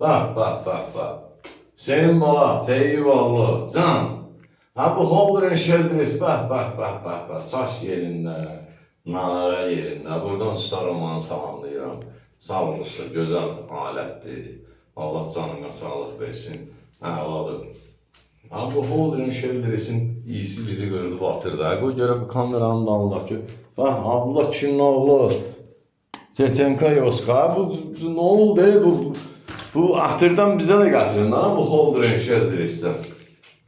Bak. Hüseyin bala, Teyyib oğlu, can. Ha bu Holden Sheldris, bak. Saç yerində, nalara yerində. Buradan usta romanı salamlayıram. Sağ ol usta, gözəl alətdir. Allah canına sağlıq versin. Əladır. Ha bu Holden Sheldris'in iyisi bizi gördü batırdı. Qoy görə bu kameranın dalında ki, bak abla kimin oğlu? Çeçenka Yoska, bu ne oldu? Bu ahırdan bizə də gətirin ha, bu Holden Sheldris'dən.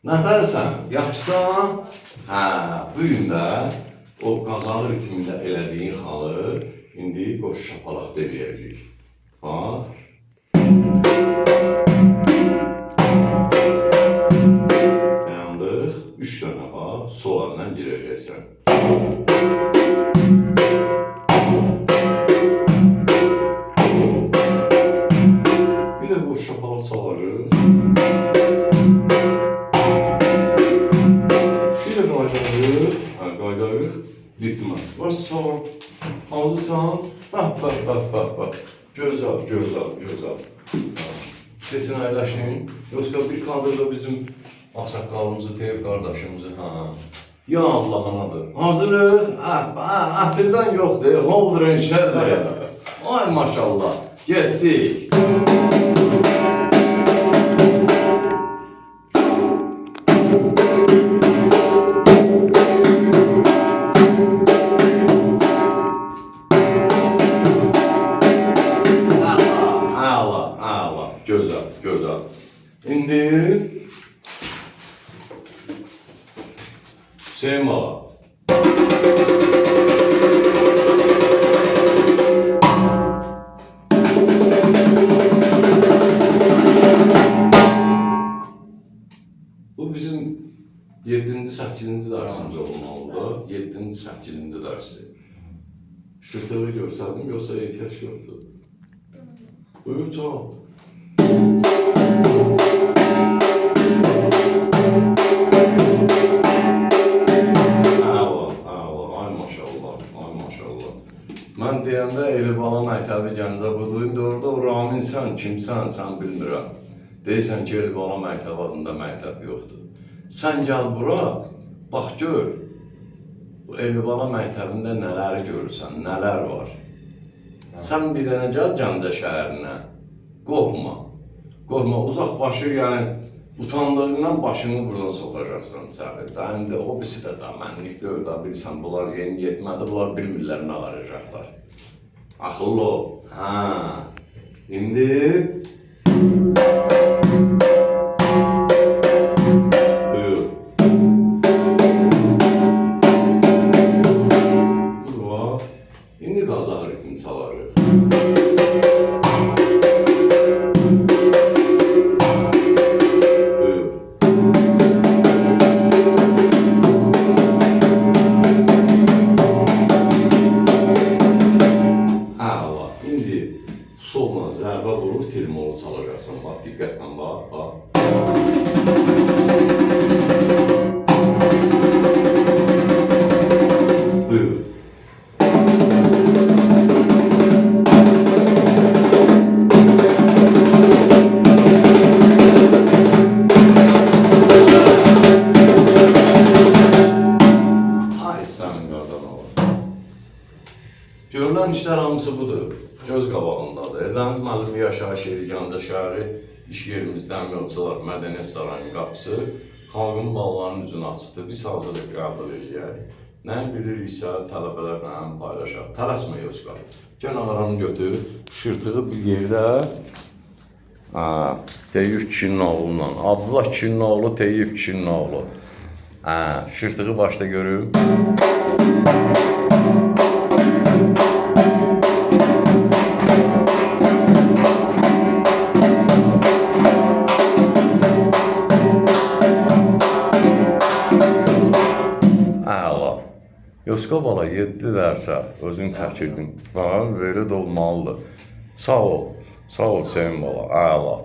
Nətərsən? Yaxşısan? Hə, bu gün də o qazalı ritmində elədiyin xalı indi qoş şapalaq eləyəcəyik. Bax. Yandıq, 3 dənə bax, solanla girəcəksən. Bir də qoş şapalaq çalarıq. Qaydarıq, ritmə. Baş sağ, hazırsan, bak. Gözəl. Sesin əyləşin. Yoxsa bir kadrda bizim ağsaqqalımızı, Teyyib qardaşımızı, Ya Allah'ınadır. Hazırıq, ahırdan yoxdur, Holden Sheldris. Ay maşallah, getdik. Gözəl. İndi Hüseyin bala. Bu bizim 7-ci, 8-ci dərsimiz olmalıdır. 7-ci, 8-ci dərsi. Şırtığı görsədim, yoxsa ehtiyac yoxdur. Buyur, çal. Ay maşallah. Mən deyəndə Elibala məktəbi Gəncə budur. İndi orada o Raminsən, kimsən, sən bilmirəm. Deyirsən ki, Elibala məktəbi adında məktəb yoxdur. Sən gəl bura, bax gör. Bu Elibala məktəbində nələr görürsən, nələr var. Sən bir dənə gəl Gəncə şəhərinə. Qorxma, uzaq başı, yəni utandığından başını buradan soxacaqsan içəri. İndi o birisi də mənlik deyil, bilsən, bunlar yeni yetmədi, bunlar bilmirlər nə arayacaqlar. Axıllı ol, İndi buyur. Buyur, İndi qazaq ritmi çalarıq. Solla zərbə vurub tilmolu çalacaqsan. Bax, diqqətlə bax. Buyur. Ay sənin qardan olur. Görülən işlər hamısı budur. Göz qabağındadır. Edəmiz müəllimi yaşayış yeri Gəncə şəhəri, iş yerimizdən Yolçular Mədəniyyət Sarayının qapısı xalqın ballarının üzünə açıqdır. Biz hazırlıq qəbul edək. Nə biliriksə tələbələrlə həm paylaşaq. Tələsmə Yoska. Gən ağaranı götür, şırtığı bir yerdə Teyyib kişinin oğlunla, Abdullah kişinin oğlu, Teyyib kişinin oğlu. Şırtığı başda görüm. Yoska bala 7 dərsə özün çəkirdin. Bana belə də olmalıdır. Sağ ol Hüseyin bala, əla.